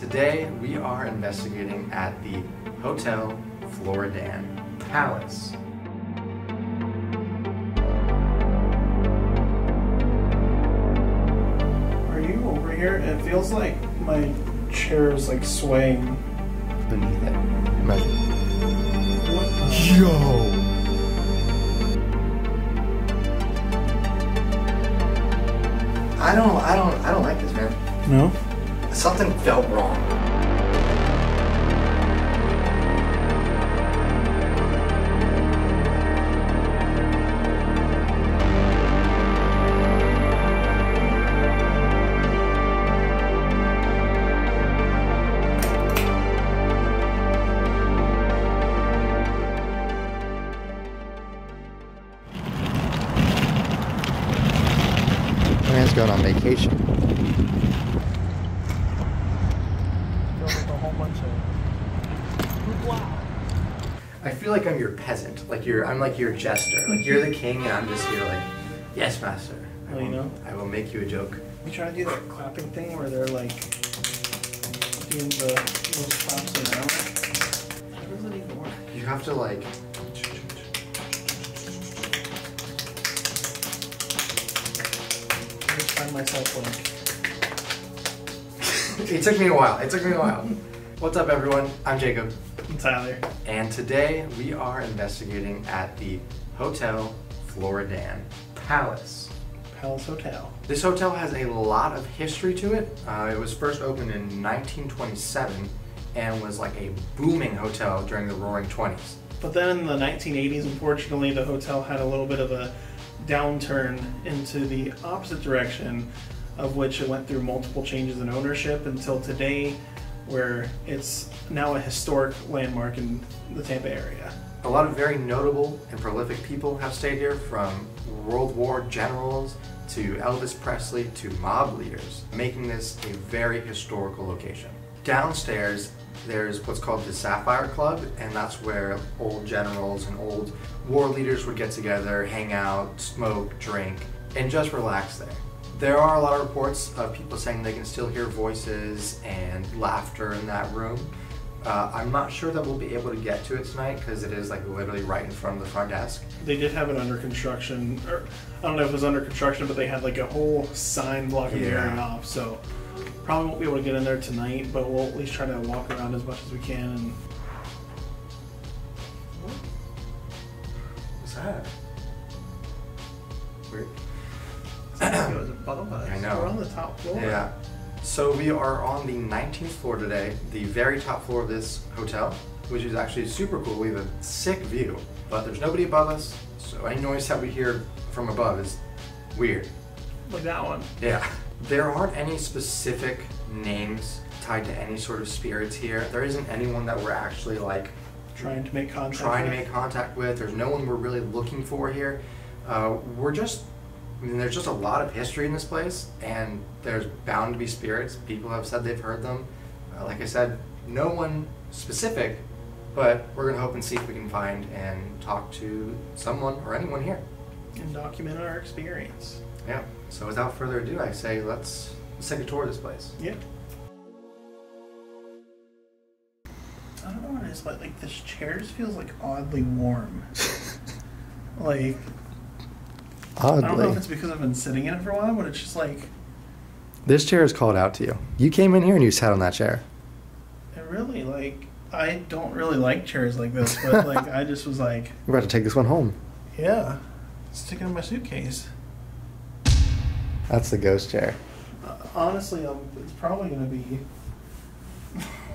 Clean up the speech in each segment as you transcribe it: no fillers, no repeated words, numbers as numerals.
Today we are investigating at the Hotel Floridan Palace. Are you over here? It feels like my chair is like swaying Beneath it. Imagine. What? Yo! I don't like this, man. No? Something felt wrong. Man's going on vacation. I feel like I'm your peasant, I'm like your jester, like you're the king and I'm just here like, yes master. I will make you a joke. You try to do that clapping thing where they're like doing the most claps an hour? How does it even work? You have to like... I just find myself like... It took me a while, What's up everyone? I'm Jacob. I'm Tyler. And today we are investigating at the Hotel Floridan Palace Hotel. This hotel has a lot of history to it. It was first opened in 1927 and was like a booming hotel during the Roaring 20s. But then in the 1980s, unfortunately, the hotel had a little bit of a downturn into the opposite direction, of which it went through multiple changes in ownership until today, where it's now a historic landmark in the Tampa area. A lot of very notable and prolific people have stayed here, from World War generals to Elvis Presley to mob leaders, making this a very historical location. Downstairs, there's what's called the Sapphire Club, and that's where old generals and old war leaders would get together, hang out, smoke, drink, and just relax there. There are a lot of reports of people saying they can still hear voices and laughter in that room. I'm not sure that we'll be able to get to it tonight because it is like literally right in front of the front desk. They did have it under construction, or I don't know if it was under construction, but they had like a whole sign blocking the area off, so probably won't be able to get in there tonight, but we'll at least try to walk around as much as we can. And what's that? Weird. It was above us. I know. We're on the top floor. Yeah. So we are on the 19th floor today, the very top floor of this hotel, which is actually super cool. We have a sick view, but there's nobody above us, so any noise that we hear from above is weird. Like that one. Yeah. There aren't any specific names tied to any sort of spirits here. There isn't anyone that we're actually like trying to make contact with. There's no one we're really looking for here. There's just a lot of history in this place, and there's bound to be spirits. People have said they've heard them. Like I said, no one specific, but we're going to hope and see if we can find and talk to someone or anyone here. And document our experience. Yeah, so without further ado, I say let's take a tour of this place. Yeah. I don't know what it is, but like this chair just feels like oddly warm. Like... Oddly. I don't know if it's because I've been sitting in it for a while, but it's just like... This chair is called out to you. You came in here and you sat on that chair. It really, like... I don't really like chairs like this, but like I just was like... We're about to take this one home. Yeah. Stick it in my suitcase. That's the ghost chair. Honestly, it's probably going to be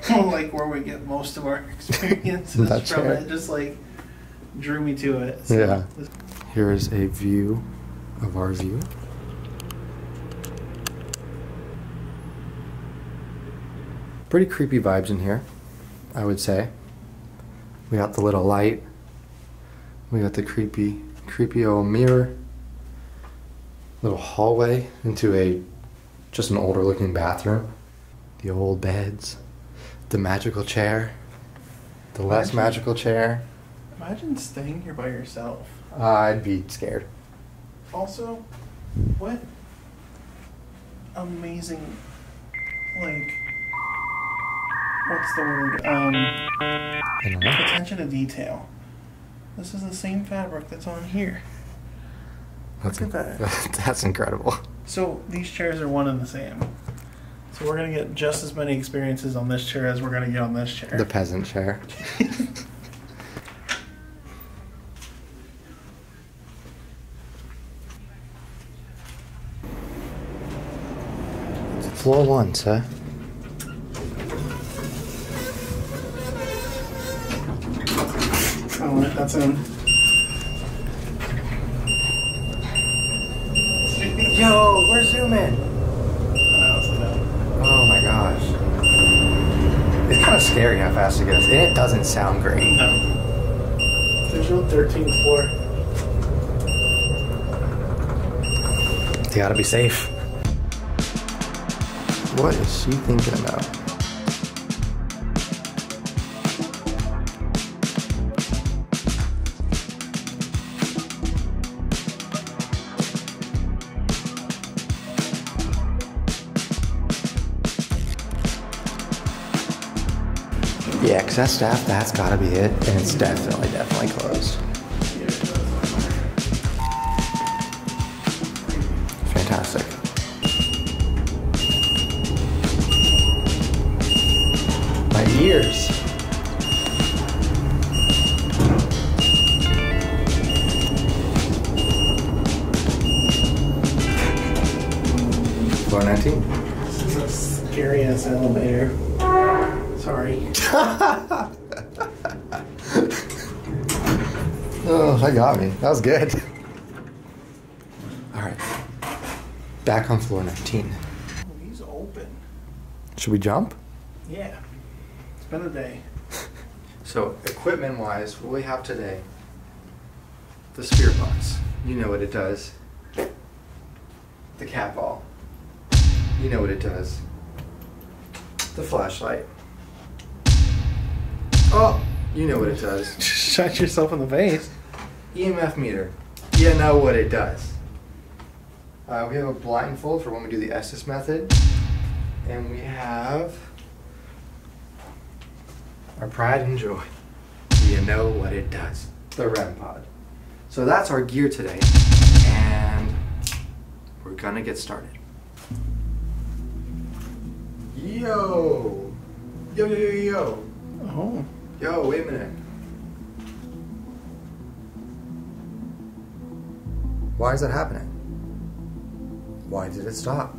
like where we get most of our experiences that from. Chair. It just like drew me to it. So. Yeah. Here is a view of our view. Pretty creepy vibes in here, I would say. We got the little light. We got the creepy old mirror. Little hallway into just an older looking bathroom. The old beds. The magical chair. The less magical chair. Imagine staying here by yourself. I'd be scared. Also, what amazing, like, what's the word? I don't know. Attention to detail. This is the same fabric that's on here. Look at that. That's incredible. So these chairs are one and the same. So we're gonna get just as many experiences on this chair as we're gonna get on this chair. The peasant chair. Floor 1, sir. Oh, that's him. Yo, we're zooming. Oh my gosh. It's kind of scary how fast it goes. And it doesn't sound great. No. There's no 13th floor. You gotta be safe. What is she thinking about? Yeah, because that staff, that's gotta be it. And it's definitely closed. Fantastic. My ears. Floor 19. This is a scary ass elevator. Sorry. Oh, that got me. That was good. All right. Back on floor 19. Oh, he's open. Should we jump? Yeah. It's been a day. So, equipment-wise, what we have today, the spirit box. You know what it does. The cat ball. You know what it does. The flashlight. Oh, you know what it does. Shut yourself in the face. EMF meter. You know what it does. We have a blindfold for when we do the estes method. And we have our pride and joy. You know what it does. The REM pod. So that's our gear today. And we're gonna get started. Yo! Yo, yo, yo, yo. Oh. Yo, wait a minute. Why is that happening? Why did it stop?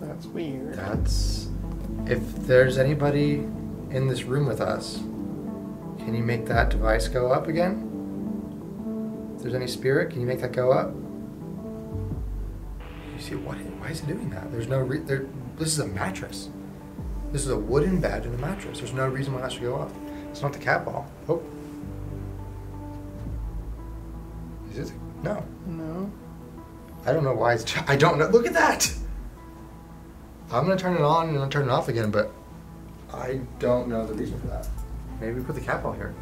That's weird. That's... If there's anybody in this room with us, can you make that device go up again? If there's any spirit, can you make that go up? You see, why is it doing that? There's no this is a mattress. This is a wooden bed and a mattress. There's no reason why that should go up. It's not the cat ball. Oh. Is it? No. No. I don't know why it's... I don't know. Look at that! I'm going to turn it on and then turn it off again, but I don't know the reason for that. Maybe we put the cat ball here.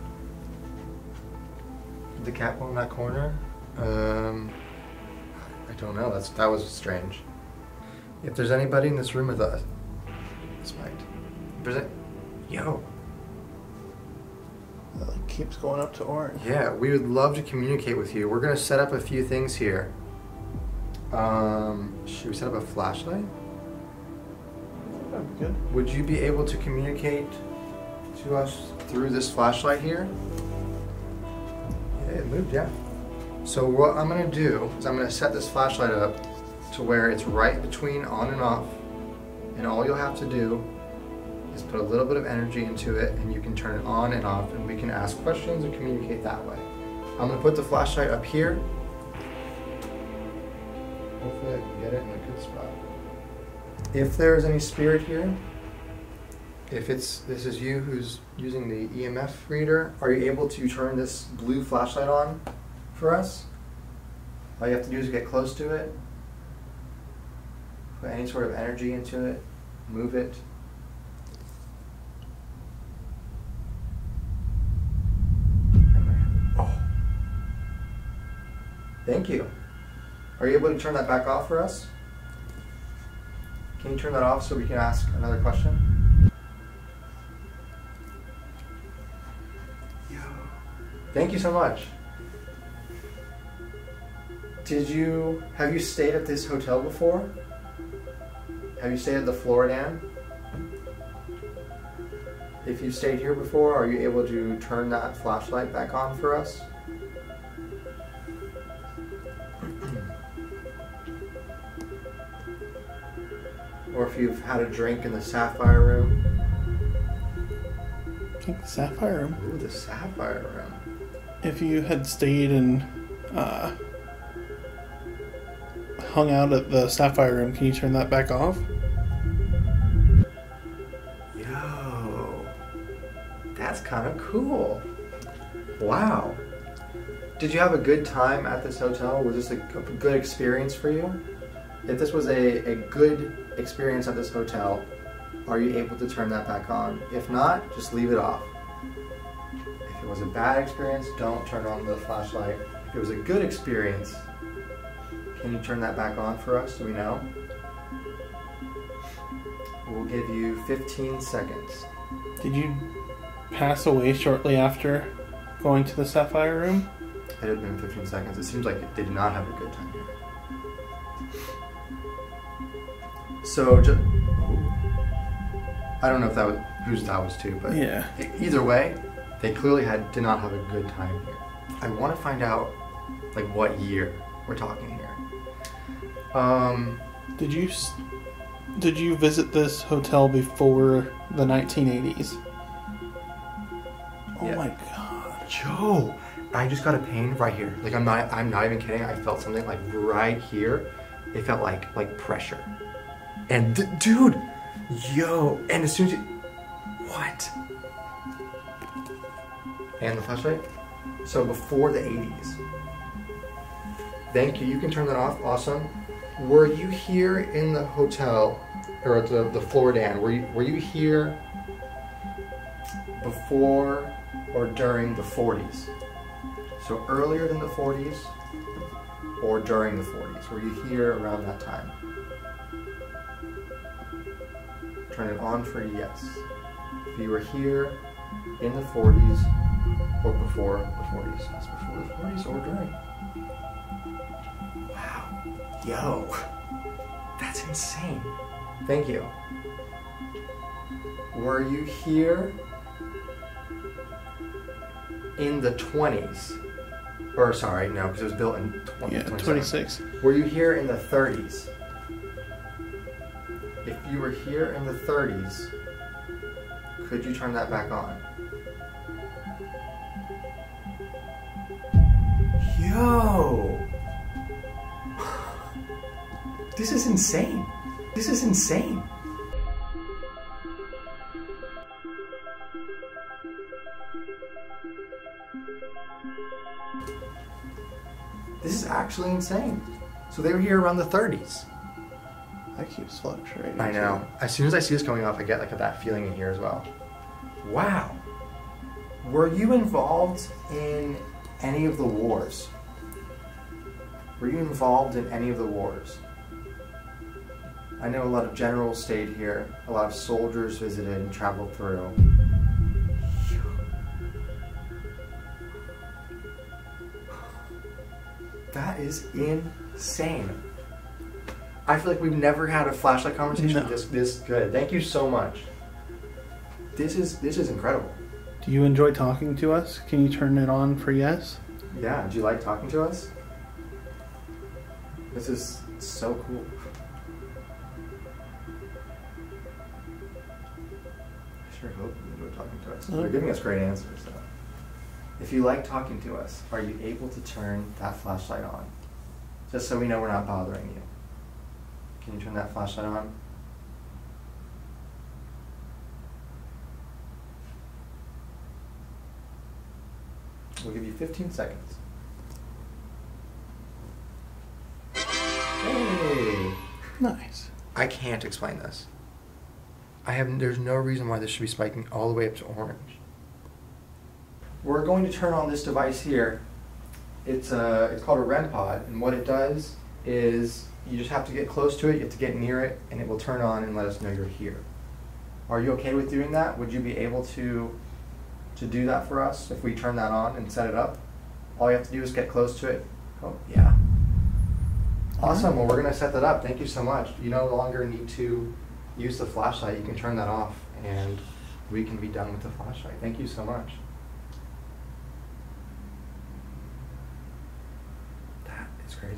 Put the cat ball in that corner. I don't know. That was strange. If there's anybody in this room with us, it's right. Yo. It keeps going up to orange. Yeah, we would love to communicate with you. We're gonna set up a few things here. Should we set up a flashlight? That'd be good. Would you be able to communicate to us through this flashlight here? Yeah, it moved, yeah. So what I'm gonna do is I'm gonna set this flashlight up to where it's right between on and off, and all you'll have to do is put a little bit of energy into it and you can turn it on and off and we can ask questions and communicate that way. I'm gonna put the flashlight up here. Hopefully I can get it in a good spot. If there's any spirit here, if this is you who's using the EMF reader, are you able to turn this blue flashlight on for us? All you have to do is get close to it, put any sort of energy into it, move it. Oh. Thank you. Are you able to turn that back off for us? Can you turn that off so we can ask another question? Yo. Thank you so much. Have you stayed at this hotel before? Have you stayed at the Floridan? If you stayed here before, are you able to turn that flashlight back on for us? Or if you've had a drink in the Sapphire Room. I think the Sapphire Room. Ooh, the Sapphire Room. If you had stayed and hung out at the Sapphire Room, can you turn that back off? Yo, that's kind of cool. Wow. Did you have a good time at this hotel? Was this a good experience for you? If this was a good experience at this hotel, are you able to turn that back on? If not, just leave it off. If it was a bad experience, don't turn on the flashlight. If it was a good experience, can you turn that back on for us so we know? We'll give you 15 seconds. Did you pass away shortly after going to the Sapphire Room? It had been 15 seconds. It seems like they did not have a good time here. So, I don't know if that was whose that was to, but yeah. Either way, they clearly did not have a good time here. I want to find out, like, what year we're talking here. Did you visit this hotel before the 1980s? Oh yeah. my god, Joe! I just got a pain right here. Like, I'm not even kidding. I felt something like right here. It felt like pressure. And dude, yo! And as soon as what? And the flashlight. So before the 80s. Thank you. You can turn that off. Awesome. Were you here in the hotel or at the Floridan? Were you here before or during the 40s? So earlier than the 40s or during the 40s? Were you here around that time? Turn it on for yes. If you were here in the 40s or before the 40s. That's before the 40s or during. Wow. Yo. That's insane. Thank you. Were you here in the 20s? Or sorry, no, because it was built in 26. Were you here in the 30s? If you were here in the 30s, could you turn that back on? Yo! This is insane. This is insane. This is actually insane. So they were here around the 30s. That keeps fluctuating. I know. As soon as I see this going up, I get like that feeling in here as well. Wow. Were you involved in any of the wars? Were you involved in any of the wars? I know a lot of generals stayed here. A lot of soldiers visited and traveled through. That is insane. I feel like we've never had a flashlight conversation this good. Thank you so much. This is incredible. Do you enjoy talking to us? Can you turn it on for yes? Yeah, do you like talking to us? This is so cool. I sure hope you enjoy talking to us. They're giving us great answers. So. If you like talking to us, are you able to turn that flashlight on? Just so we know we're not bothering you. Can you turn that flashlight on? We'll give you 15 seconds. Hey! Nice. I can't explain this. There's no reason why this should be spiking all the way up to orange. We're going to turn on this device here. It's called a REM pod, and what it does is you just have to get close to it, you have to get near it, and it will turn on and let us know you're here. Are you okay with doing that? Would you be able to do that for us if we turn that on and set it up? All you have to do is get close to it. Oh, yeah. Awesome. Well, we're going to set that up. Thank you so much. You no longer need to use the flashlight. You can turn that off, and we can be done with the flashlight. Thank you so much. That is crazy.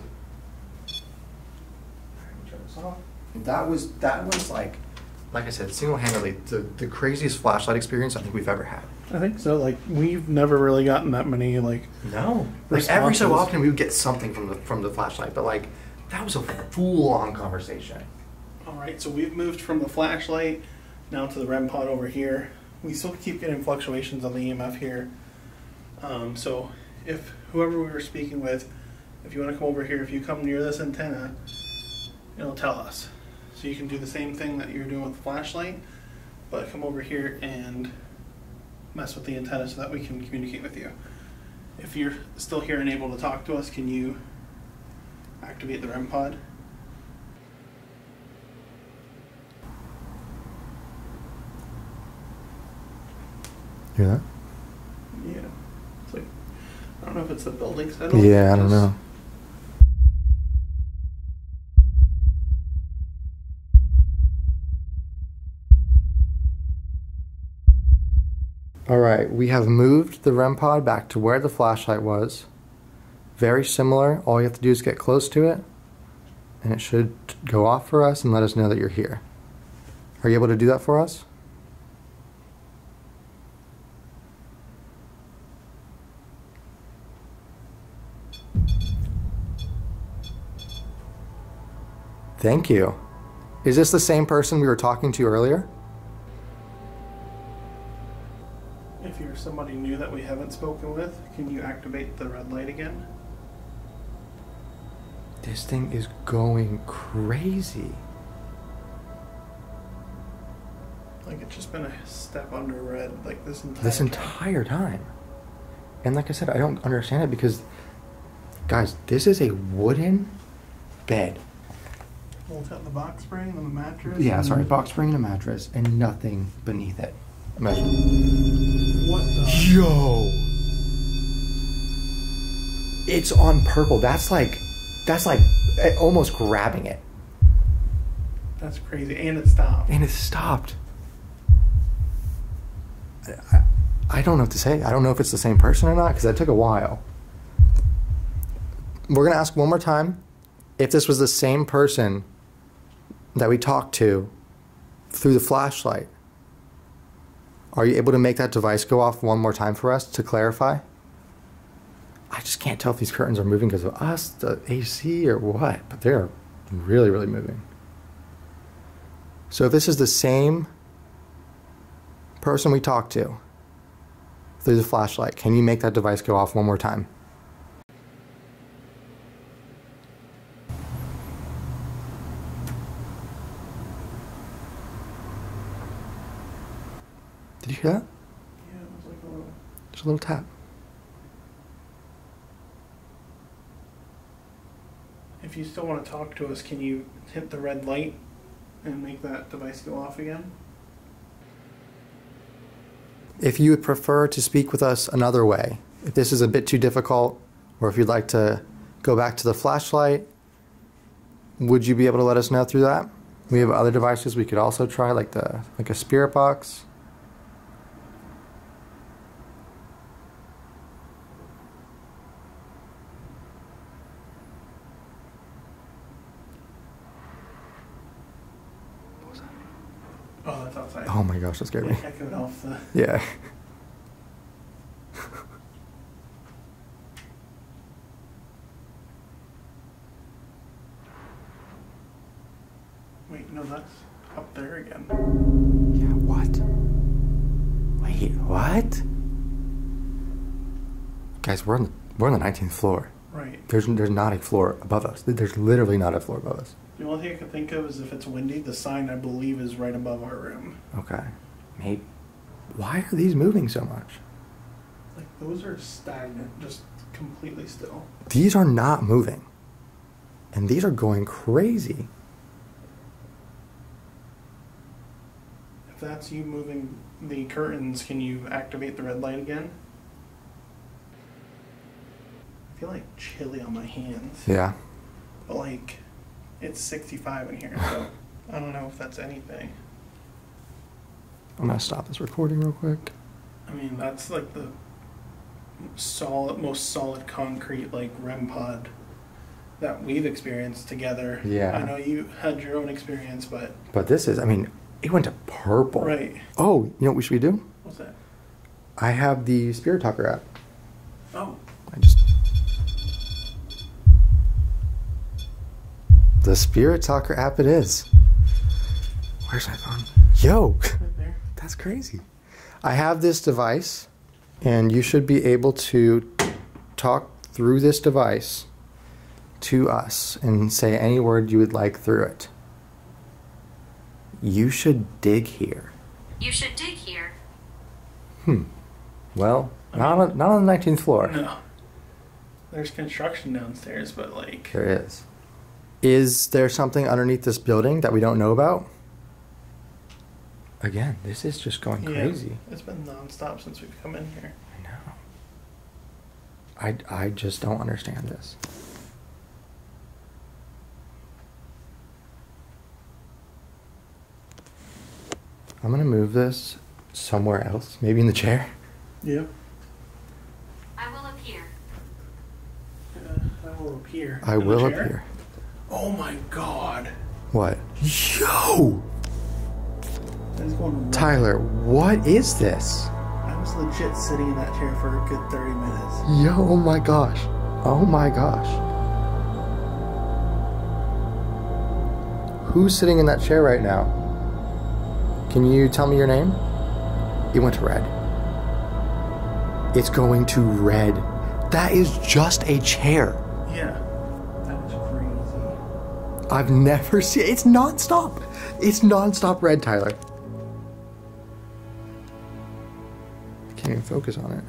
All right, we'll turn this off. That was like I said, single-handedly the craziest flashlight experience I think we've ever had. I think so. Like, we've never really gotten that many, like... No. Like, every so often we would get something from the flashlight, but, like, that was a full-on conversation. All right, so we've moved from the flashlight now to the REM pod over here. We still keep getting fluctuations on the EMF here. So if whoever we were speaking with, if you want to come over here, if you come near this antenna, it'll tell us. So you can do the same thing that you're doing with the flashlight, but come over here and mess with the antenna so that we can communicate with you. If you're still here and able to talk to us, can you activate the REM pod? Hear that? Yeah. It's like, I don't know if it's the building set. Yeah, I don't know. All right, we have moved the REM pod back to where the flashlight was. Very similar. All you have to do is get close to it, and it should go off for us and let us know that you're here. Are you able to do that for us? Thank you. Is this the same person we were talking to earlier? If you're somebody new that we haven't spoken with, can you activate the red light again? This thing is going crazy. Like, it's just been a step under red, like, this entire time. And like I said, I don't understand it because, guys, this is a wooden bed. We'll got the box spring and the mattress. Yeah, sorry, box spring and a mattress, and nothing beneath it. Imagine. What the? Yo! It's on purple. That's like almost grabbing it. That's crazy. And it stopped. And it stopped. I don't know what to say. I don't know if it's the same person or not, because that took a while. We're going to ask one more time if this was the same person that we talked to through the flashlight. Are you able to make that device go off one more time for us to clarify? I just can't tell if these curtains are moving because of us, the AC, or what, but they're really, really moving. So if this is the same person we talked to through the flashlight, can you make that device go off one more time? Did you hear that? Yeah, it was like a little... Just a little tap. If you still want to talk to us, can you hit the red light and make that device go off again? If you would prefer to speak with us another way, if this is a bit too difficult, or if you'd like to go back to the flashlight, would you be able to let us know through that? We have other devices we could also try, like a spirit box. Oh, that's outside. Oh my gosh, that scared me. Echoed off the... Yeah. Wait, no, that's up there again. Yeah, what? Wait, what? Guys, we're on the 19th floor. Right. There's not a floor above us. There's literally not a floor above us. The only thing I can think of is if it's windy, the sign, I believe, is right above our room. Okay. Maybe. Why are these moving so much? Like, those are stagnant, just completely still. These are not moving. And these are going crazy. If that's you moving the curtains, can you activate the red light again? I feel like chilly on my hands. Yeah. But like, it's 65 in here, so I don't know if that's anything. I'm gonna stop this recording real quick. I mean, that's like the most solid concrete like REM pod that we've experienced together. Yeah. I know you had your own experience, but this is, I mean, it went to purple. Right. Oh, you know what we should do? What's that? I have the Spirit Talker app. Oh. The Spirit Talker app it is. Where's my phone? Yo! Right there. That's crazy. I have this device, and you should be able to talk through this device to us and say any word you would like through it. You should dig here. You should dig here. Well, not on the 19th floor. No. There's construction downstairs, but like... There is. Is there something underneath this building that we don't know about? Again, this is just going crazy. It's been nonstop since we've come in here. I know. I just don't understand this. I'm gonna move this somewhere else, maybe in the chair. Yeah. I will appear. I will appear. I will appear. Oh my god. What? Yo! That is going right. Tyler, what is this? I was legit sitting in that chair for a good 30 minutes. Yo, oh my gosh. Oh my gosh. Who's sitting in that chair right now? Can you tell me your name? It went to red. It's going to red. That is just a chair. Yeah. That is crazy. I've never seen it's nonstop. It's nonstop red, Tyler. Can't even focus on it.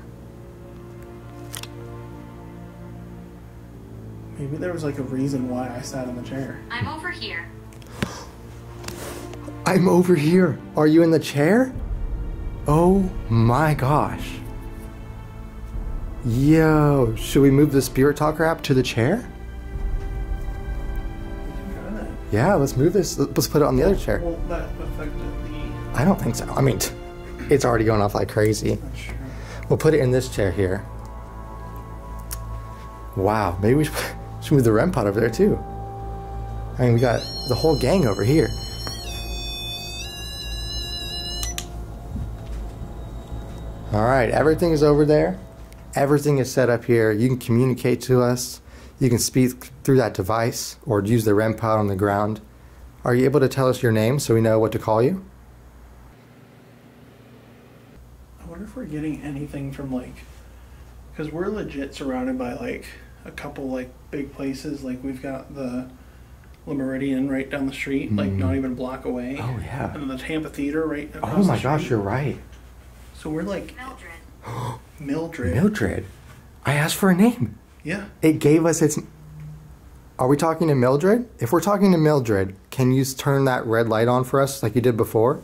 Maybe there was like a reason why I sat in the chair. I'm over here. I'm over here. Are you in the chair? Oh my gosh. Yo, should we move the Spirit Talker app to the chair? We can try that. Yeah, let's move this. Let's put it on the other chair. Well, that affected the... I don't think so. I mean, it's already going off like crazy. Not sure. We'll put it in this chair here. Wow, maybe we should move the REM pod over there too. I mean, we got the whole gang over here. All right, everything is over there. Everything is set up here. You can communicate to us. You can speak through that device or use the REM pod on the ground. Are you able to tell us your name so we know what to call you? I wonder if we're getting anything from like... Because we're legit surrounded by like a couple like big places. Like we've got the La Meridian right down the street, like not even a block away. Oh, yeah. And then the Tampa Theater right across Oh my the gosh, street. you're right. So we're like... Mildred. Mildred. Mildred. I asked for a name. Yeah. It gave us its... Are we talking to Mildred? If we're talking to Mildred, can you turn that red light on for us like you did before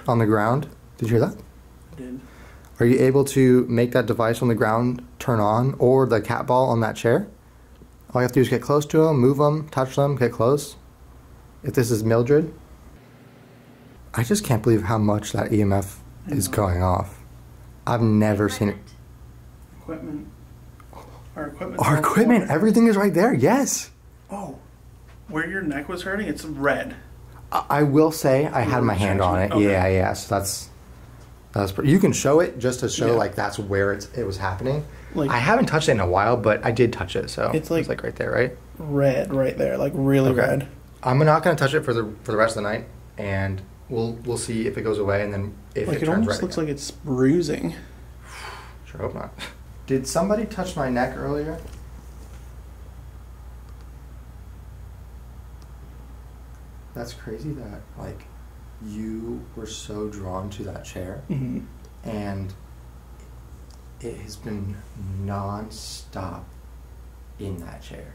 on the ground? Did you hear that? I did. Are you able to make that device on the ground turn on or the cat ball on that chair? All you have to do is get close to them, move them, touch them, get close. If this is Mildred, I just can't believe how much that EMF is going off. I've never seen it. Equipment. Our equipment. Our equipment, everything is right there, yes. Oh, where your neck was hurting, it's red. I will say I had my hand on it. Okay. Yeah. So that's you can show it just to show Yeah. like that's where it was happening. Like, I haven't touched it in a while, but I did touch it, so It's like right there, right? red right there, like really Okay. red. I'm not gonna touch it for the rest of the night, and we'll see if it goes away, and then if Like it it turns almost red looks again. like it's bruising. Sure hope not. Did somebody touch my neck earlier? That's crazy that like you were so drawn to that chair, Mm-hmm. and it has been non-stop in that chair.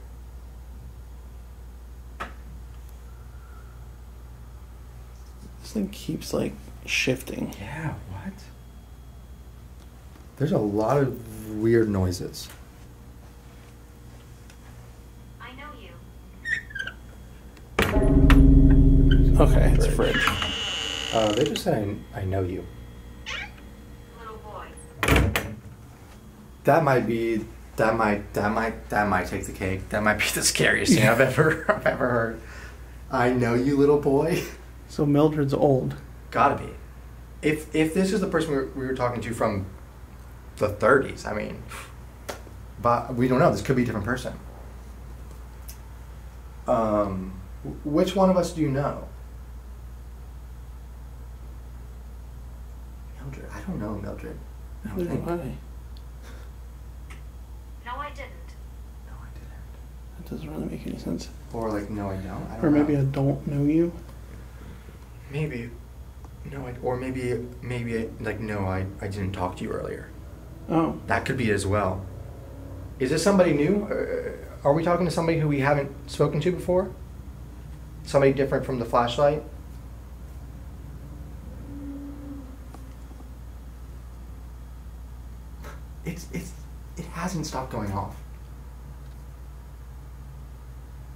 This thing keeps like shifting. Yeah, what? There's a lot of weird noises. I know you. Okay, it's a fridge. They just said I know you. Little boy. That might take the cake. That might be the scariest thing I've ever heard. I know you, little boy. So Mildred's old. Gotta be. If this is the person we were talking to from the 30s, I mean, but we don't know. This could be a different person. Which one of us do you know? Mildred. I don't know Mildred. I don't think. No, I didn't. No, I didn't. That doesn't really make any sense. Or like, no, I don't. I don't Or maybe know. I don't know you. Maybe. No, or maybe like, no, I didn't talk to you earlier. Oh. That could be it as well. Is this somebody new? Are we talking to somebody who we haven't spoken to before? Somebody different from the flashlight? It hasn't stopped going off.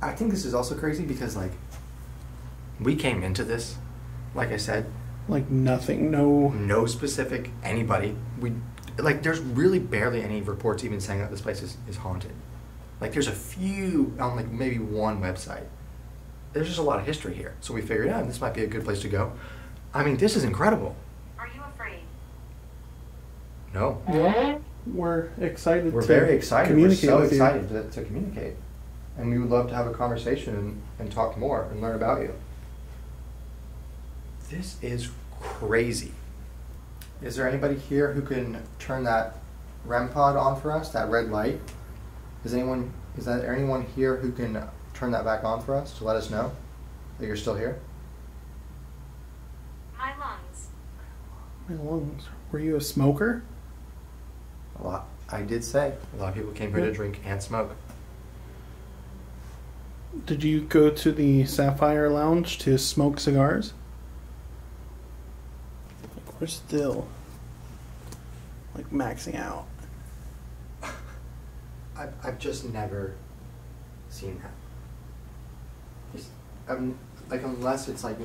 I think this is also crazy because, like, we came into this, like I said, Like nothing. No specific anybody. There's really barely any reports even saying that this place is haunted. Like, there's a few on, like, maybe one website. There's just a lot of history here. So we figured, this might be a good place to go. I mean, this is incredible. Are you afraid? No. Yeah. We're excited. We're to very excited. We're communicate so with you. excited to communicate. And we would love to have a conversation and talk more and learn about you. This is crazy. Is there anybody here who can turn that REM pod on for us, that red light? Is there anyone here who can turn that back on for us to let us know that you're still here? My lungs. My lungs. Were you a smoker? A lot. I did say a lot of people came here to drink and smoke. Did you go to the Sapphire Lounge to smoke cigars? Like, we're still like maxing out. I've just never seen that. Like, unless it's like,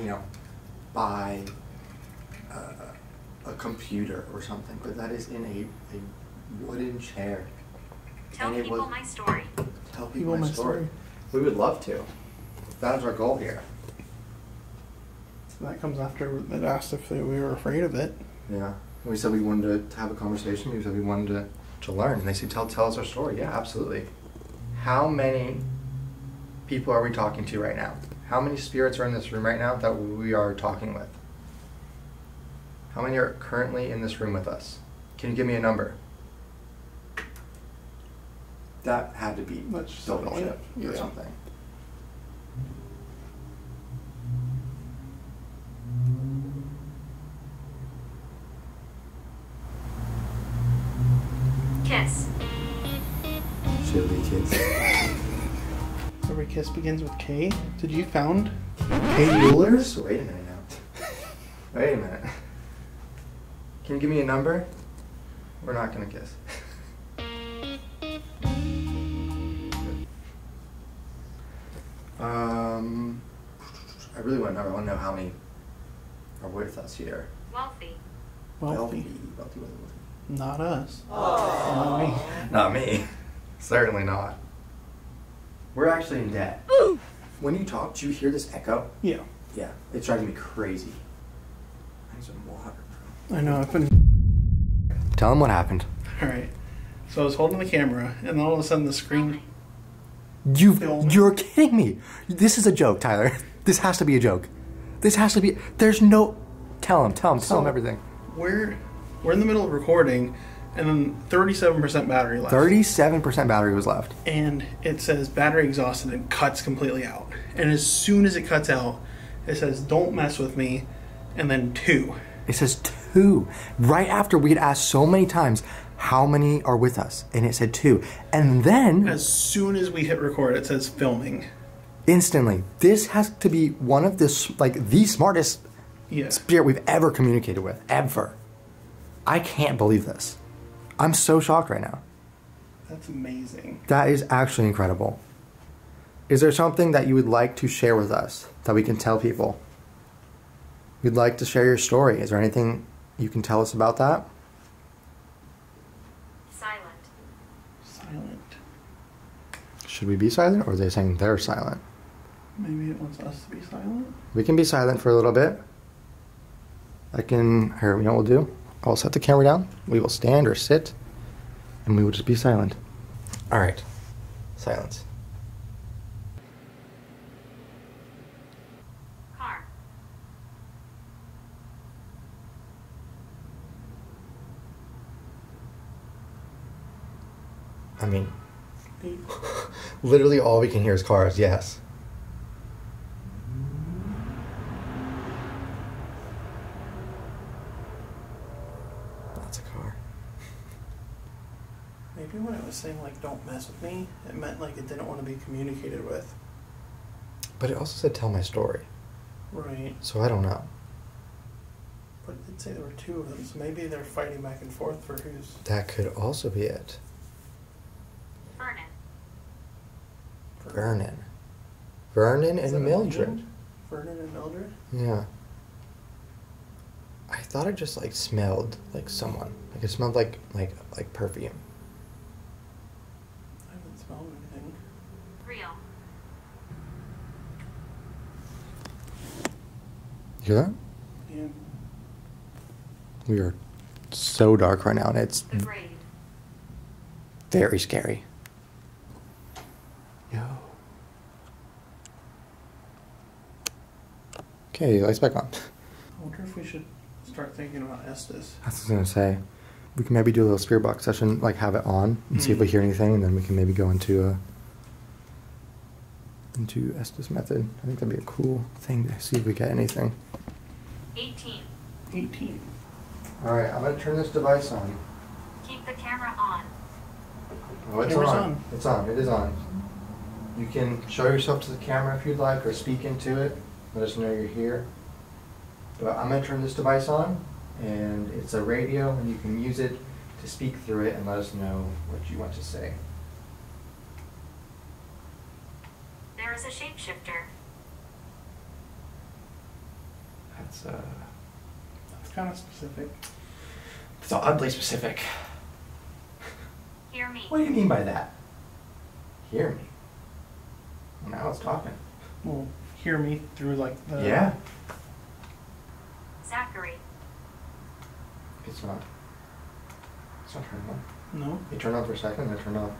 by a computer or something, but that is in a wooden chair. Tell And it people was- my story. Tell people my story. We would love to. That is our goal here. So that comes after it asked if we were afraid of it. Yeah. We said we wanted to have a conversation. We said we wanted to learn. And they said, tell us our story. Yeah, absolutely. How many people are we talking to right now? How many spirits are in this room right now that we are talking with? How many are currently in this room with us? Can you give me a number? That had to be That's just double annoying. chip or Yeah. something. Kiss. Chili kids. Every kiss begins with K. Did you found K Jewelers? Wait a minute now. Wait a minute. Can you give me a number? We're not gonna kiss. I really want to know. I want to know how many are with us here. Wealthy. Wealthy. Wealthy. Not us. Not me. Not me. Certainly not. We're actually in debt. When you talk, do you hear this echo? Yeah. Yeah. It's driving me crazy. I need some water, bro. I know. I've been. Tell them what happened. All right. So I was holding the camera, and then all of a sudden the screen. Filming. You're kidding me. This is a joke, Tyler. This has to be a joke. This has to be. There's no. Tell them everything. We're in the middle of recording, and then 37% battery left. 37% battery was left. And it says battery exhausted and cuts completely out. And as soon as it cuts out, it says don't mess with me, and then 2. It says 2. Right after we had asked so many times how many are with us, and it said 2. And then As soon as we hit record, it says filming. instantly, this has to be one of the smartest Yeah. spirit we've ever communicated with, ever. I can't believe this. I'm so shocked right now. That's amazing. That is actually incredible. Is there something that you would like to share with us that we can tell people? You'd like to share your story. Is there anything you can tell us about that? Silent. Silent. Should we be silent, or are they saying they're silent? Maybe it wants us to be silent? We can be silent for a little bit. Here, you know what we'll do? I'll set the camera down. We will stand or sit, and we will just be silent. All right. Silence. Car. I mean, Beep. literally all we can hear is cars, yes. That's a car. Maybe when it was saying, like, don't mess with me, it meant, like, it didn't want to be communicated with. But it also said tell my story. Right. So I don't know. But it did say there were two of them, so maybe they're fighting back and forth for who's... That could also be it. Vernon. Vernon. Vernon Is that and a Mildred. field? Vernon and Mildred? Yeah. I thought it just like smelled like someone. Like it smelled like perfume. I haven't smelled anything. Real. You hear that? Yeah. We are so dark right now, and it's The grade. very scary. Yo. Okay, lights back on. I wonder if we should start thinking about Estes. I was gonna say, we can maybe do a little spirit box session, like have it on and see if we hear anything, and then we can maybe go into Estes method. I think that'd be a cool thing to see if we get anything. 18. 18. All right, I'm gonna turn this device on. Keep the camera on. Oh, it's Camera's on. on. It's on. It is on. You can show yourself to the camera if you'd like, or speak into it. Let us know you're here. But I'm gonna turn this device on, and it's a radio, and you can use it to speak through it and let us know what you want to say. There is a shapeshifter. That's kind of specific. it's oddly specific. Hear me. What do you mean by that? Hear me. Well, now it's talking. Well, hear me through, like, the... Yeah. Zachary. It's not. It's not turning on. No? It turned on for a second, then it turned off.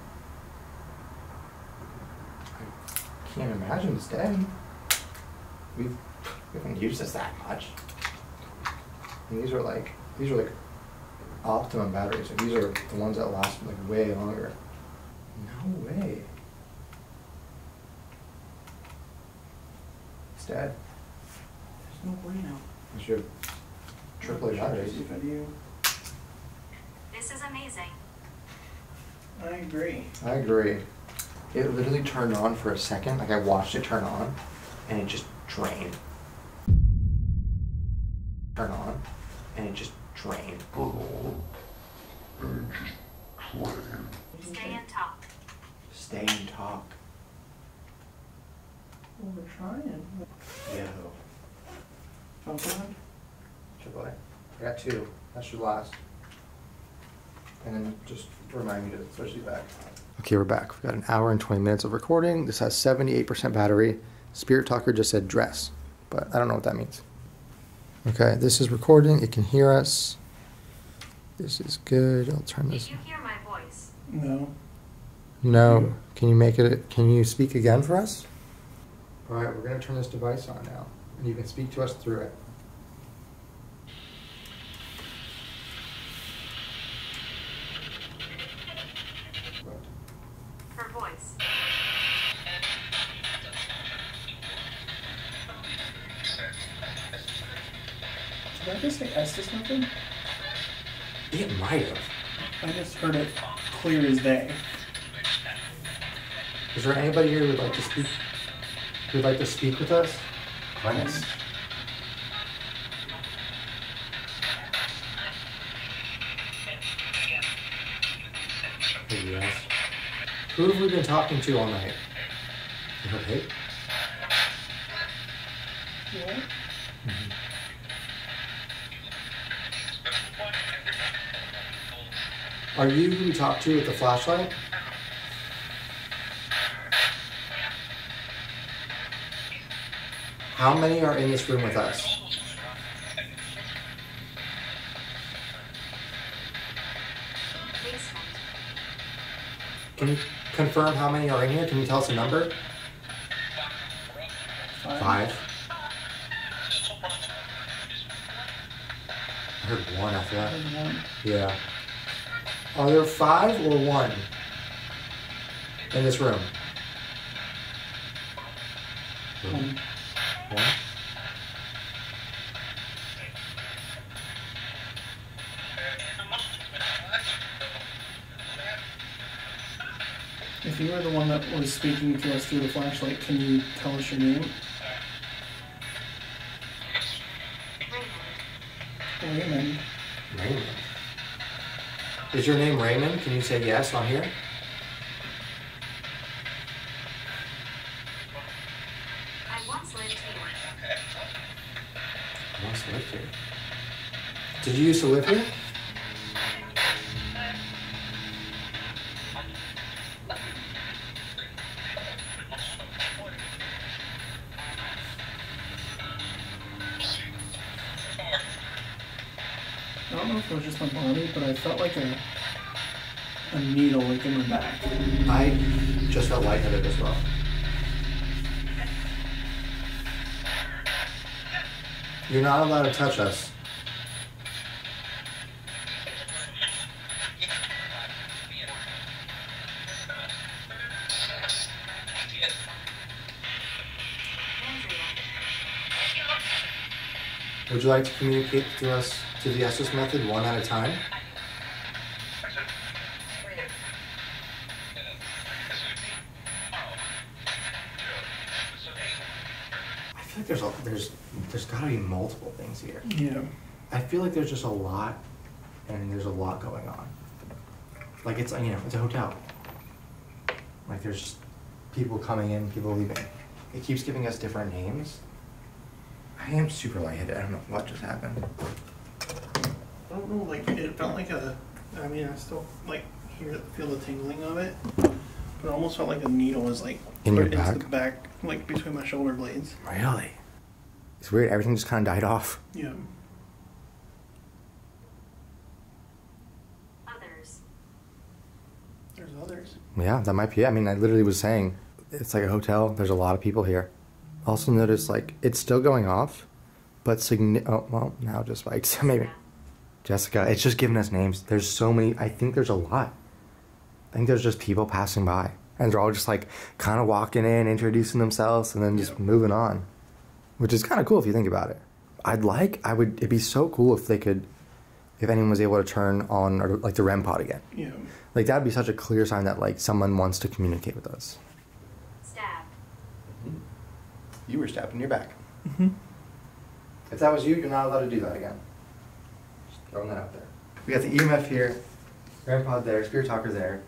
I can't imagine it's dead. We haven't used this that much. And these are like optimum batteries. Like these are the ones that last like way longer. No way. It's dead. There's no way now. It's your AAA batteries. See if I do. This is amazing. I agree. I agree. It literally turned on for a second. Like I watched it turn on, and it just drained. Turn on, and it just drained. Stay and talk. Stay and talk. Well, we're trying. Yo. Jump on? AAA. I got two. That should last. And then just remind me to switch these back. Okay, we're back. We've got an hour and 20 minutes of recording. This has 78% battery. Spirit Talker just said dress, but I don't know what that means. Okay, this is recording. It can hear us. This is good. I'll turn this. Did you hear my voice? No. No. Can you make it? Can you speak again for us? All right, we're gonna turn this device on now, and you can speak to us through it. Her voice. Did I just say Estes nothing? It might have. I just heard it clear as day. Is there anybody here who would like to speak? Who would like to speak with us? Join us. Yes. Who have we been talking to all night? Okay. What? Mm-hmm. Are you who we talked to with the flashlight? How many are in this room with us? Basement. Can you confirm how many are in here? Can you tell us a number? 5. I heard 1 after that. Yeah. Are there 5 or 1 in this room? 1. If you were the one that was speaking to us through the flashlight, can you tell us your name? Raymond. Raymond. Is your name Raymond? Can you say yes on here? I once lived here. I once lived here. Did you used to live here? I don't know if it was just my body, but I felt like a needle like in my back. I just felt lightheaded as well. You're not allowed to touch us. Would you like to communicate to us to the Estes method one at a time? I feel like there's got to be multiple things here. Yeah. I feel like there's just a lot, and there's a lot going on. Like it's it's a hotel. Like there's just people coming in, people leaving. It keeps giving us different names. I am super lightheaded. I don't know what just happened. I don't know, like it felt like I still like feel the tingling of it, but it almost felt like a needle was like In your put back? into the back, like between my shoulder blades. Really? It's weird. Everything just kind of died off. Yeah. Others. There's others. Yeah, that might be it. I mean, I literally was saying, it's like a hotel. There's a lot of people here. Also notice, like, it's still going off, but now just spiked. Maybe. Jessica, it's just giving us names. There's so many. I think there's a lot. I think there's just people passing by. And they're all just, like, kind of walking in, introducing themselves, and then just moving on. Which is kind of cool if you think about it. It'd be so cool if anyone was able to turn on, or, like, the REM pod again. Yeah. Like, that'd be such a clear sign that, like, someone wants to communicate with us. Stab. You were stabbed in your back. Mm-hmm. If that was you, you're not allowed to do that again. Just throwing that out there. We got the EMF here, REM pod there, spirit talker there,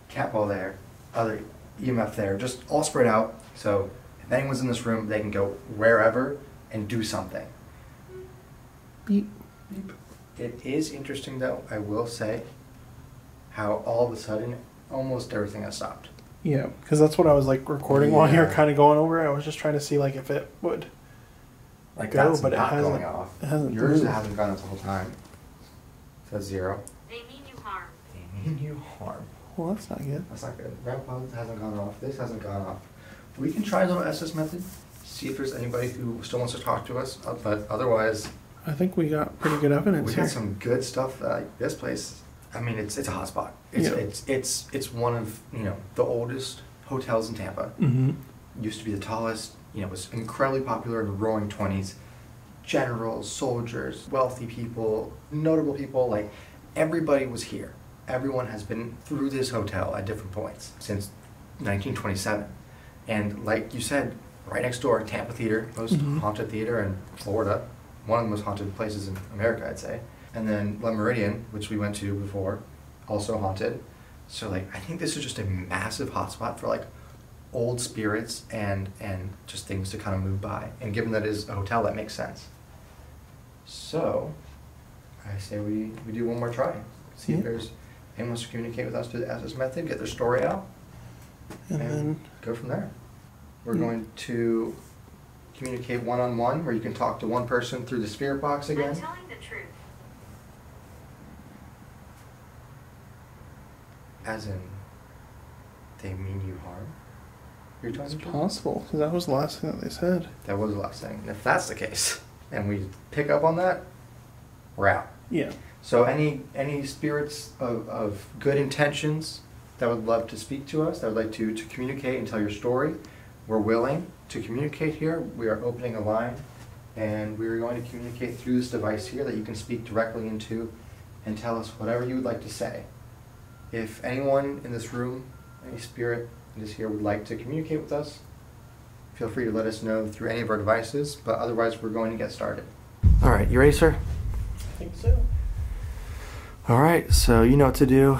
cat ball there, other EMF there, just all spread out. So if anyone's in this room, they can go wherever and do something. Beep. Beep. It is interesting, though, I will say, how all of a sudden almost everything has stopped. Yeah, because that's what I was like recording while you were Yeah. kind of going over. I was just trying to see like if it would Like go, that's but it not hasn't. going off. It hasn't Yours moved. hasn't gone up the whole time. It says 0. They mean you harm. They mean you harm. Well, that's not good. That's not good. REM pod hasn't gone off. This hasn't gone off. We can try a little SS method. See if there's anybody who still wants to talk to us. But otherwise, I think we got pretty good evidence we here. got some good stuff. This place, I mean, it's a hotspot. It's one of the oldest hotels in Tampa. Mm-hmm. Used to be the tallest. Was incredibly popular in the Roaring '20s. Generals, soldiers, wealthy people, notable people, like everybody was here. Everyone has been through this hotel at different points since 1927. And like you said, right next door, Tampa Theater, most haunted theater in Florida, one of the most haunted places in America, I'd say. And then Le Meridien, which we went to before, also haunted. So like, I think this is just a massive hotspot for like old spirits and just things to kind of move by. And given that it is a hotel, that makes sense. So I say we do one more try. See if there's anyone wants to communicate with us through the Estes method, get their story out, And then go from there. We're going to communicate one-on-one, where you can talk to one person through the spirit box I'm again. telling the truth. As in, they mean you harm? You're it's talking to? possible, because that was the last thing that they said. That was the last thing. And if that's the case, and we pick up on that, we're out. Yeah. So any spirits of good intentions that would love to speak to us, that would like to communicate and tell your story, we're willing to communicate here. We are opening a line, and we are going to communicate through this device here that you can speak directly into and tell us whatever you would like to say. If anyone in this room, any spirit that is here would like to communicate with us, feel free to let us know through any of our devices, but otherwise we're going to get started. All right, you ready, sir? I think so. All right, so you know what to do.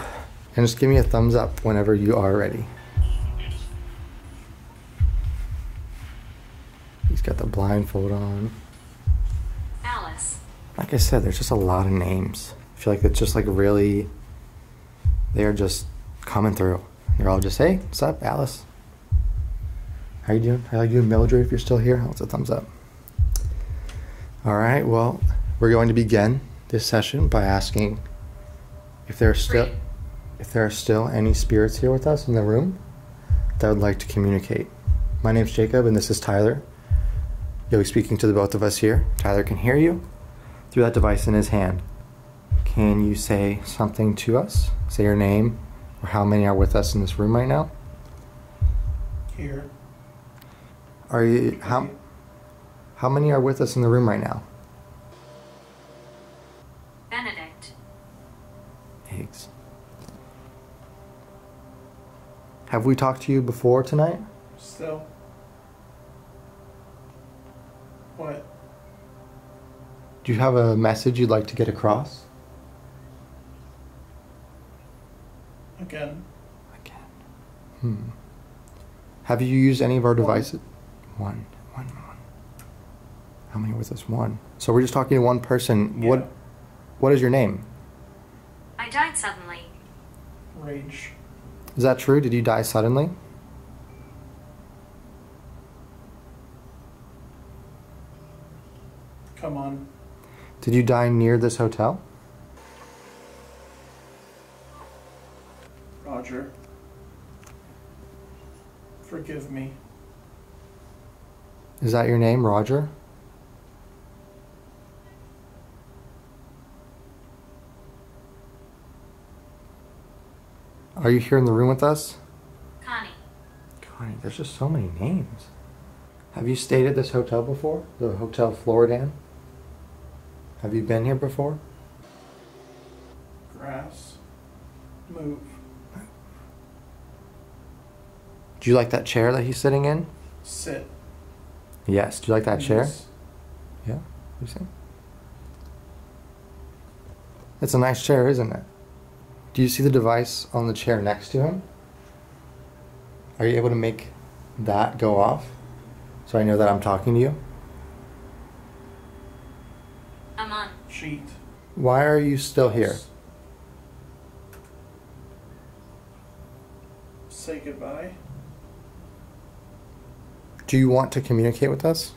And just give me a thumbs up whenever you are ready. He's got the blindfold on. Alice. Like I said, there's just a lot of names. I feel like it's just like really, they're just coming through. They're all just, hey, what's up, Alice? How you doing? How you doing, Mildred, if you're still here? What's a thumbs up? All right, well, we're going to begin this session by asking if there are still any spirits here with us in the room that would like to communicate. My name's Jacob, and this is Tyler. You'll be speaking to the both of us here. Tyler can hear you through that device in his hand. Can you say something to us? Say your name, or how many are with us in this room right now? Here. Are you how many are with us in the room right now? Benedict. Eggs. Have we talked to you before tonight? Still. What? Do you have a message you'd like to get across? Again. Have you used any of our devices? One. How many with us? One. So we're just talking to one person. Yeah. What is your name? I died suddenly. Rage. Is that true? Did you die suddenly? Come on. Did you die near this hotel? Roger. Forgive me. Is that your name, Roger? Are you here in the room with us? Connie. Connie, there's just so many names. Have you stayed at this hotel before? The Hotel Floridan? Have you been here before? Grass. Move. Do you like that chair that he's sitting in? Sit. Yes. Do you like that chair? Yes. Yeah. You see? It's a nice chair, isn't it? Do you see the device on the chair next to him? Are you able to make that go off so I know that I'm talking to you? I'm on. Sheet. Why are you still here? Say goodbye. Do you want to communicate with us?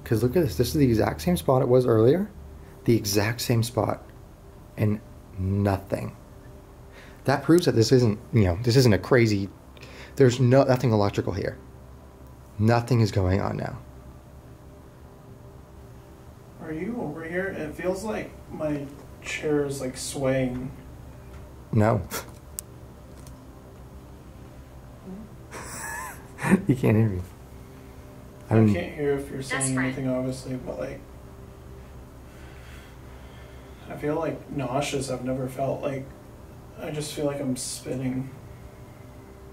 Because look at this. This is the exact same spot it was earlier. The exact same spot. And nothing. That proves that this isn't, this isn't a crazy, there's nothing electrical here. Nothing is going on now. Are you over here? It feels like my chair is like swaying. No. You can't hear me. I can't hear if you're saying Desperate. anything, obviously, but like, I feel like nauseous. I've never felt like, I just feel like I'm spinning.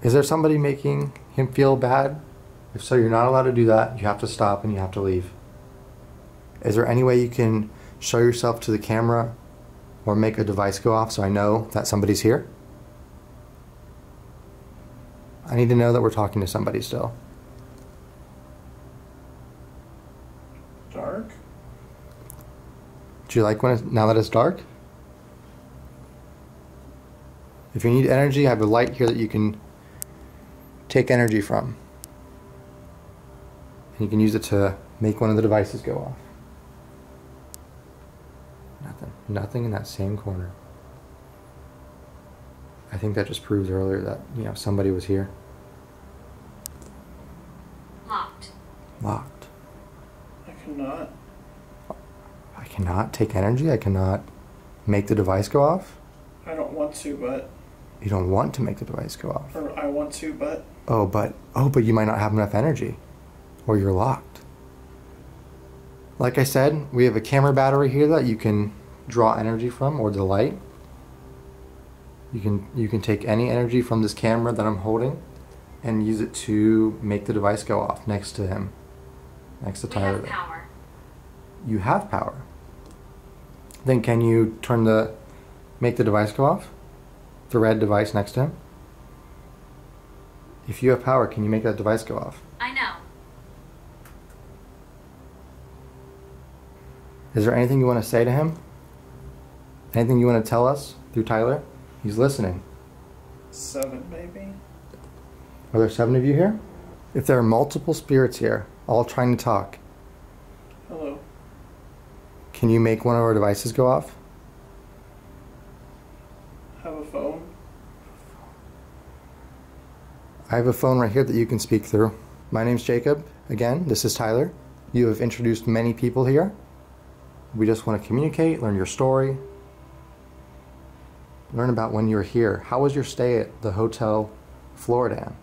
Is there somebody making him feel bad? If so, you're not allowed to do that. You have to stop and you have to leave. Is there any way you can show yourself to the camera or make a device go off so I know that somebody's here? I need to know that we're talking to somebody still. Dark? Do you like now that it's dark? If you need energy, I have a light here that you can take energy from. And you can use it to make one of the devices go off. Nothing in that same corner. I think that just proves earlier that, somebody was here. Locked. Locked. I I cannot take energy? I cannot make the device go off? I don't want to, but... You don't want to make the device go off? Or I want to, but... Oh, but you might not have enough energy. Or you're locked. Like I said, we have a camera battery here that you can draw energy from, or the light. You can take any energy from this camera that I'm holding and use it to make the device go off next to him. Next to Tyler. We have power. You have power. Then can you make the device go off? The red device next to him? If you have power, can you make that device go off? I know. Is there anything you want to say to him? Anything you want to tell us through Tyler? He's listening. 7, maybe? Are there 7 of you here? If there are multiple spirits here, all trying to talk, Hello. can you make one of our devices go off? Have a phone? I have a phone right here that you can speak through. My name's Jacob. Again, this is Tyler. You have introduced many people here. We just want to communicate, learn your story, learn about when you were here. How was your stay at the Hotel Floridan?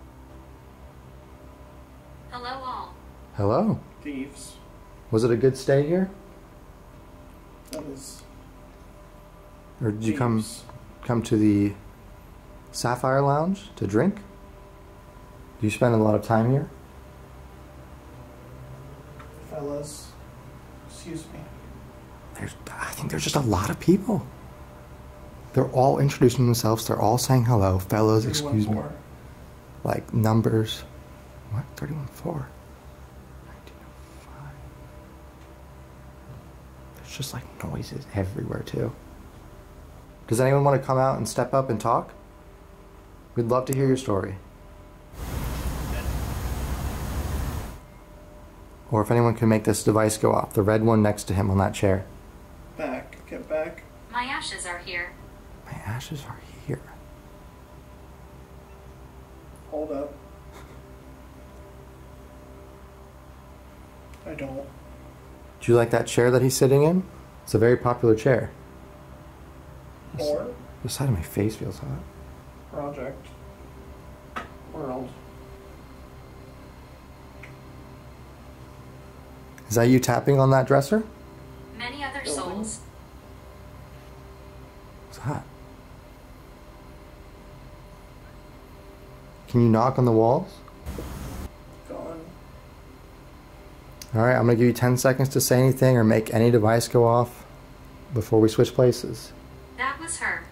Hello all. Hello. Thieves. Was it a good stay here? That is... Or did you thieves. come to the Sapphire Lounge to drink? Do you spend a lot of time here? Fellas. Excuse me. I think there's just a lot of people. They're all introducing themselves. They're all saying hello. Fellows, excuse me. 314. Like numbers. What? 314. 1905. There's just like noises everywhere too. Does anyone want to come out and step up and talk? We'd love to hear your story. Or if anyone can make this device go off, the red one next to him on that chair. Back. Get back. My ashes are here. My ashes are here. Hold up. I don't. Do you like that chair that he's sitting in? It's a very popular chair. Or The side of my face feels hot. project. World. Is that you tapping on that dresser? Many other Building. souls. It's hot. Can you knock on the walls? Gone. Alright, I'm going to give you 10 seconds to say anything or make any device go off before we switch places. That was her.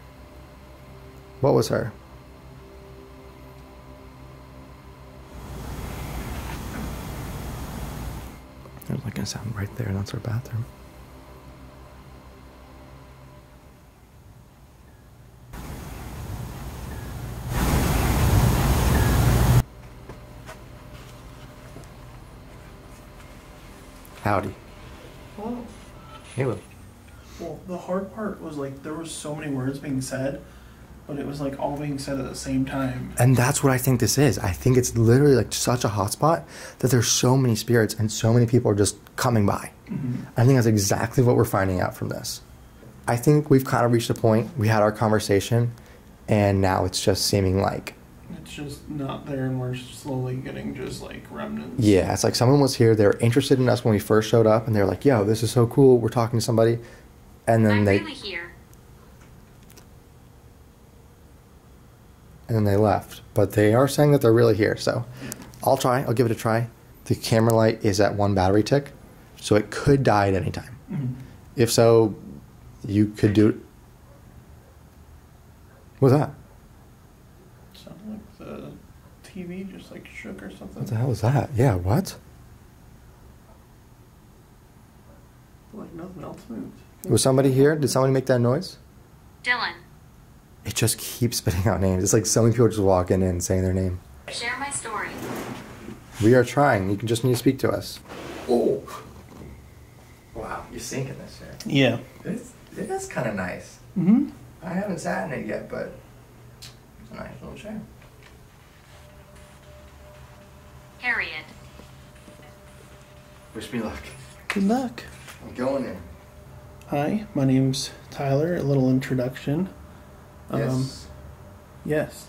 What was her? There's like a sound right there. That's our bathroom. Howdy. Hello. Caleb. Well, the hard part was like there was so many words being said, but it was like all being said at the same time. And that's what I think this is. I think it's literally like such a hotspot that there's so many spirits and so many people are just coming by. Mm-hmm. I think that's exactly what we're finding out from this. I think we've kind of reached a point. We had our conversation, and now it's just seeming like... It's just not there, and we're slowly getting just like remnants. Yeah, it's like someone was here. They were interested in us when we first showed up, and they're like, yo, this is so cool. We're talking to somebody. And then I'm they... really here. And then they left. But they are saying that they're really here. So I'll try. I'll give it a try. The camera light is at 1 battery tick, so it could die at any time. Mm-hmm. If so, you could do it. What's that? Sounded like the TV just like shook or something. What the hell is that? Yeah, what? Like nothing else moved. Was somebody here? Did somebody make that noise? Dylan. It just keeps spitting out names. It's like so many people just walking in saying their name. Share my story. We are trying. You can just need to speak to us. Oh. Wow, you're sinking this chair. Yeah. It is kind of nice. Mm-hmm. I haven't sat in it yet, but it's a nice little chair. Harriet. Wish me luck. Good luck. I'm going in. Hi, my name's Tyler. A little introduction. Yes. Yes.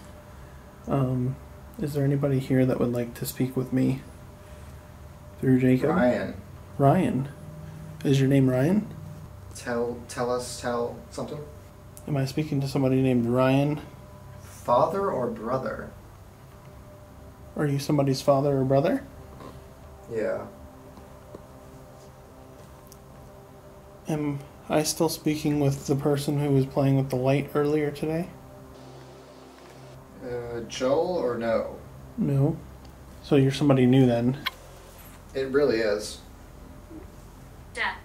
Is there anybody here that would like to speak with me through Jacob? Ryan. Ryan. Is your name Ryan? Tell something. Am I speaking to somebody named Ryan? Father or brother? Are you somebody's father or brother? Yeah. Am I still speaking with the person who was playing with the light earlier today? Joel or no? No. So you're somebody new then? It really is. Death.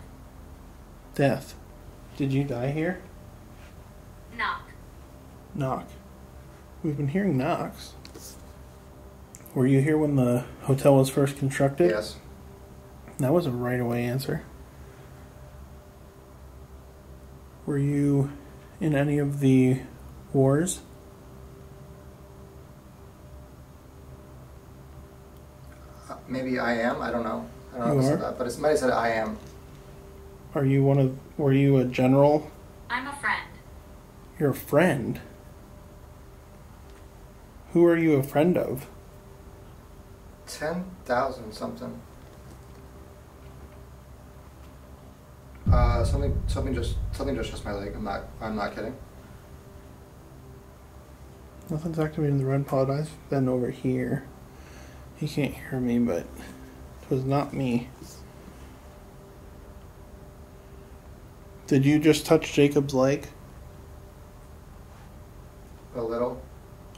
Death. Did you die here? Knock. Knock. We've been hearing knocks. Were you here when the hotel was first constructed? Yes. That was a right away answer. Were you in any of the wars? Maybe I am. I don't know. I don't know You if I are? said that, but somebody said I am. Were you a general? I'm a friend. You're a friend? Who are you a friend of? 10,000 something. Something just hit my leg. I'm not kidding. Nothing's activating the red pod. I've been over here. He can't hear me, but it was not me. Did you just touch Jacob's leg? A little.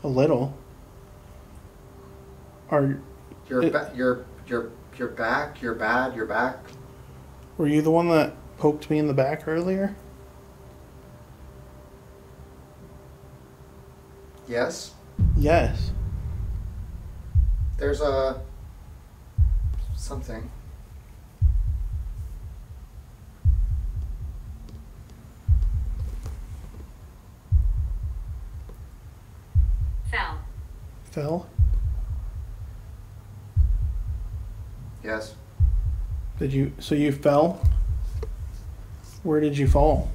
A little. You're back. You're bad. You're back. Were you the one that poked me in the back earlier? Yes. Yes. There's something. Fell. Fell? Yes. So you fell? Where did you fall?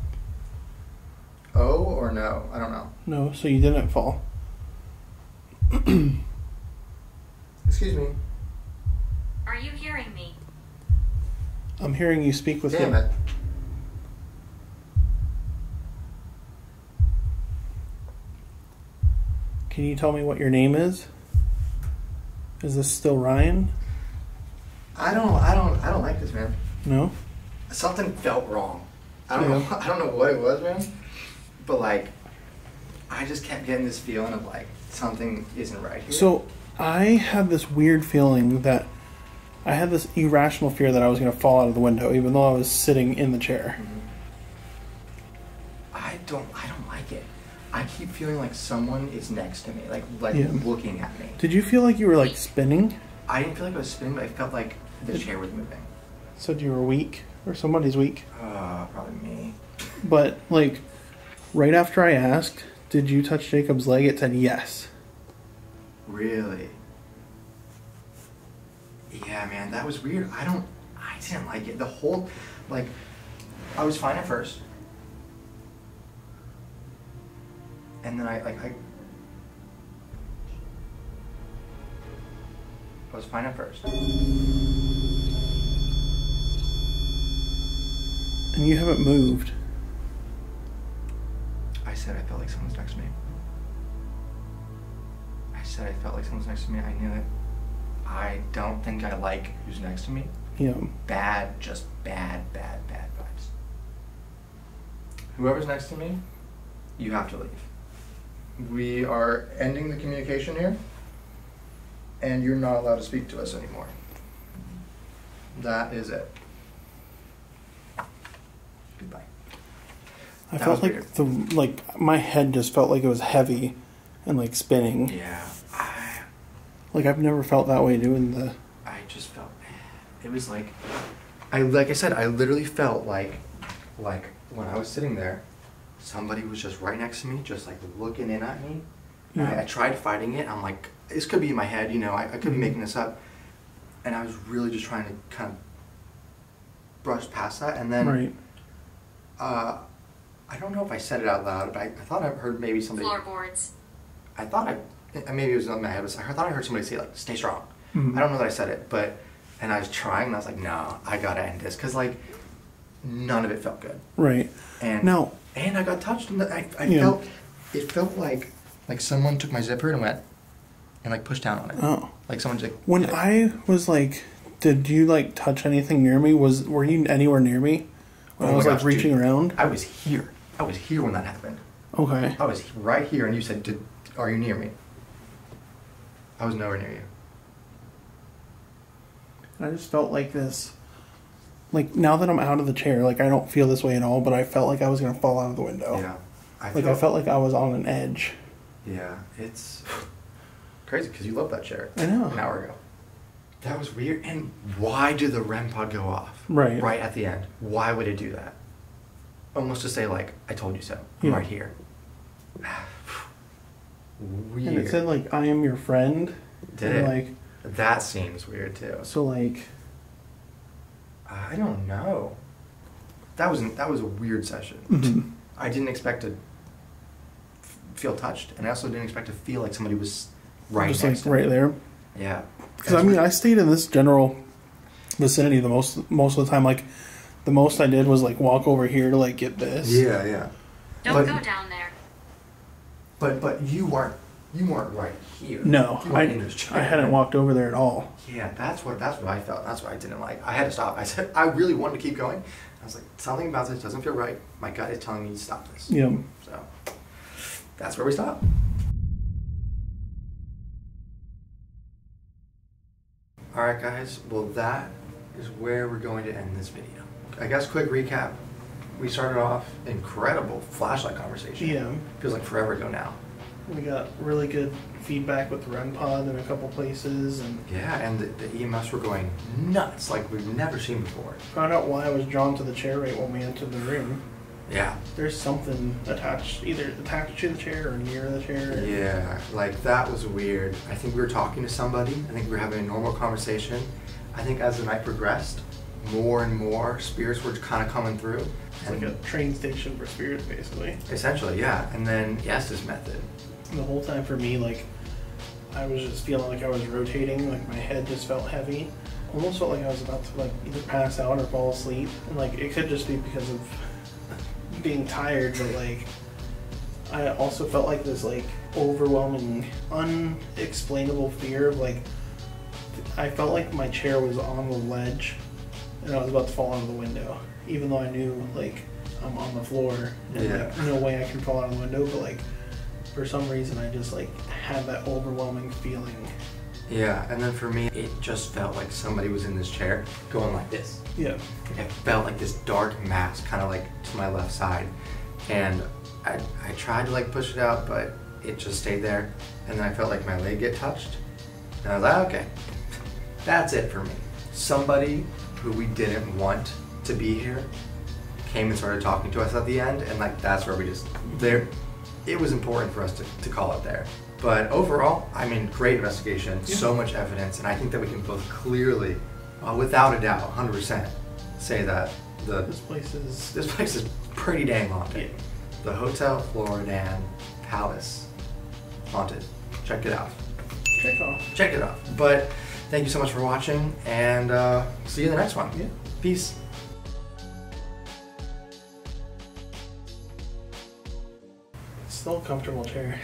Oh or no? I don't know. No, so you didn't fall. Excuse me. Are you hearing me? I'm hearing you speak with Damn him. it. Can you tell me what your name is? Is this still Ryan? I don't like this, man. No? Something felt wrong. I don't know what it was, man. But like, I just kept getting this feeling of like something isn't right here. So I had this weird feeling that I had this irrational fear that I was going to fall out of the window, even though I was sitting in the chair. Mm-hmm. I don't like it. I keep feeling like someone is next to me, like Yeah. looking at me. Did you feel like you were like spinning? I didn't feel like I was spinning, but I felt like the chair was moving. Said you were weak, or somebody's weak. Probably me. But like, right after I asked, did you touch Jacob's leg? It said yes. Really? Yeah, man, that was weird. I didn't like it. The whole, like, I was fine at first. And then I was fine at first. And you haven't moved. I said I felt like someone's next to me. I said I felt like someone's next to me. I knew it. I don't think I like who's next to me. Yeah. Bad, just bad vibes. Whoever's next to me, you have to leave. We are ending the communication here, and you're not allowed to speak to us anymore. That is it. Goodbye. I That felt was like like my head just felt like it was heavy and like spinning. Yeah. Like I've never felt that way doing the. I just felt it was like like I said, I literally felt like when I was sitting there, somebody was just right next to me, just like looking in at me. Yeah. I tried fighting it. I'm like, this could be in my head, you know. I could be making this up, and I was really just trying to kind of brush past that, and then Right. I don't know if I said it out loud, but I thought I heard maybe somebody. Floorboards. I thought maybe it was in my head, but I thought I heard somebody say like, "Stay strong." Mhm. I don't know that I said it, but and I was trying, and I was like, "No, I gotta end this," because like none of it felt good. Right. And Now. and I got touched, and I Yeah. felt like someone took my zipper and went and like pushed down on it. Oh. Like someone's like. When I was like, did you like touch anything near me? Were you anywhere near me when Oh I was my like gosh, reaching dude. around? I was here. I was here when that happened. Okay. I was right here, and you said, "Are you near me?" I was nowhere near you. I just felt like this. Like now that I'm out of the chair, like I don't feel this way at all, but I felt like I was gonna fall out of the window. Yeah. I felt like I was on an edge. Yeah, it's crazy because you loved that chair. I know. An hour ago. That was weird. And why did the REM pod go off? Right. Right at the end. Why would it do that? Almost to say like, I told you so. I'm Yeah. right here. Weird. And it said like I am your friend. Did and, it? Like That seems weird too. so like I don't know. That was a weird session. Mhm. I didn't expect to feel touched, and I also didn't expect to feel like somebody was right just next like to me. right there. Yeah. Because I mean I stayed in this general vicinity the most of the time. Like the most I did was like walk over here to like get this. Yeah, yeah. Don't But- go down there. But you weren't right here. No, You weren't in this chair. I hadn't walked over there at all. Yeah, that's what I felt. That's what I didn't like. I had to stop. I said I really wanted to keep going. I was like, something about this doesn't feel right. My gut is telling me to stop this. Yeah. So that's where we stop. All right, guys. Well, that is where we're going to end this video. I guess quick recap. We started off incredible flashlight conversation. Yeah. Feels like forever ago now. We got really good feedback with the REM pod in a couple places, and Yeah, and the EMFs were going nuts like we've never seen before. found out why I was drawn to the chair right when we entered the room. Yeah. There's something either attached to the chair or near the chair. Yeah, like that was weird. I think we were talking to somebody. I think we were having a normal conversation. I think as the night progressed, more and more spirits were kind of coming through. It's like a train station for spirits, basically. Essentially, yeah. And then Estes method. And the whole time for me, like, I was just feeling like I was rotating, like my head just felt heavy. Almost felt like I was about to like either pass out or fall asleep. And like it could just be because of being tired, but like I also felt like this like overwhelming, unexplainable fear of like I felt like my chair was on the ledge and I was about to fall out of the window. Even though I knew like I'm on the floor and Yeah. like no way I can fall out of the window, but like for some reason I just like had that overwhelming feeling. Yeah, and then for me, it just felt like somebody was in this chair going like this. Yeah. It felt like this dark mass kind of like to my left side. And I tried to like push it out, but it just stayed there. And then I felt like my leg get touched. And I was like, okay, that's it for me. Somebody who we didn't want to be here came and started talking to us at the end. And like, that's where we just, it was important for us to call it there. But overall, I mean, great investigation, Yeah. so much evidence. And I think that we can both clearly, without a doubt, 100% say that This place is pretty dang haunted. Yeah. The Hotel Floridan Palace haunted. Check it out. Check it out. But thank you so much for watching, and see you in the next one. Yeah. Peace. Still a comfortable chair.